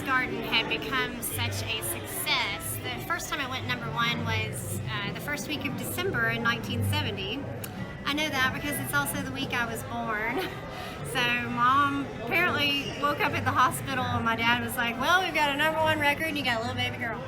Garden had become such a success. The first time I went #1 was the first week of December in 1970. I know that because it's also the week I was born. So Mom apparently woke up at the hospital and my dad was like, well, we've got a #1 record and you got a little baby girl.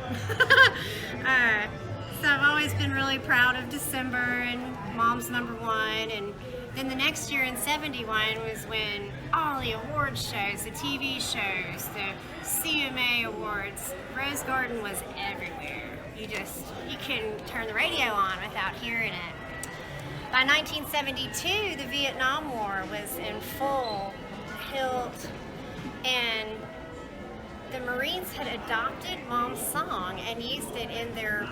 So I've always been really proud of December and Mom's #1. And then the next year in 71 was when all the award shows, the TV shows, the CMA awards, Rose Garden was everywhere. You couldn't turn the radio on without hearing it. By 1972, the Vietnam War was in full hilt, and the Marines had adopted Mom's song and used it in their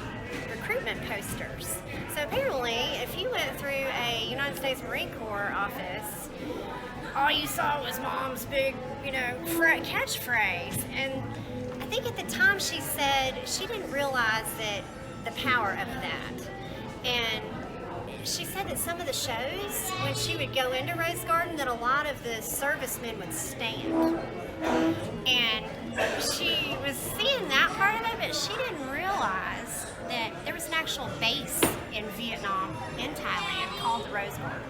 recruitment posters. So apparently, if you went through a United States Marine Corp office, all you saw was Mom's big, catchphrase. And I think at the time she said she didn't realize the power of that. And she said that some of the shows, when she would go into Rose Garden, that a lot of the servicemen would stand. And she was seeing that part of it, but she didn't realize that there was an actual base in Vietnam, in Thailand, called the Rose Garden.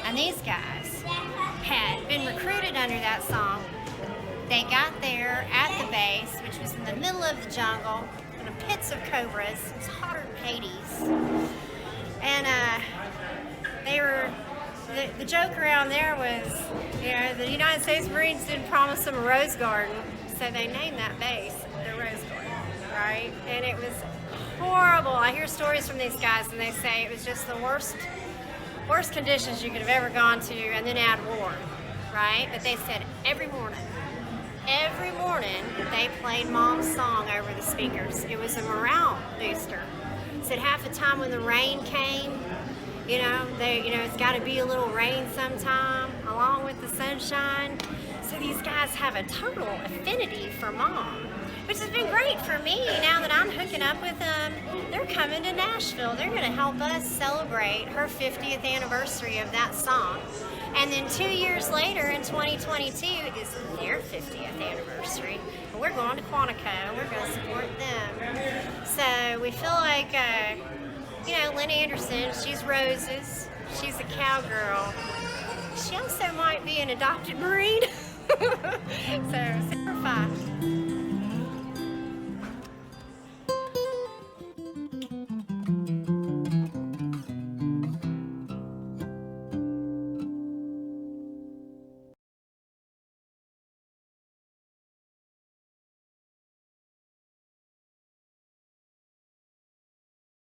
And these guys had been recruited under that song. They got there at the base, which was in the middle of the jungle, in the pits of cobras. It was hotter than Hades. And the joke around there was, the United States Marines didn't promise them a Rose Garden, so they named that base the Rose Garden, right? And it was horrible. I hear stories from these guys, and they say it was just the worst conditions you could have ever gone to, and then add war, right? But they said every morning, they played Mom's song over the speakers. It was a morale booster. Said half the time when the rain came, it's got to be a little rain sometime along with the sunshine. So these guys have a total affinity for Mom, which has been great for me. Now that I'm hooking up with them, they're coming to Nashville. They're going to help us celebrate her 50th anniversary of that song. And then 2 years later, in 2022, is their 50th anniversary. And we're going to Quantico. We're going to support them. So we feel like, Lynn Anderson, she's Rose's. She's a cowgirl. She also might be an adopted Marine. So, 5.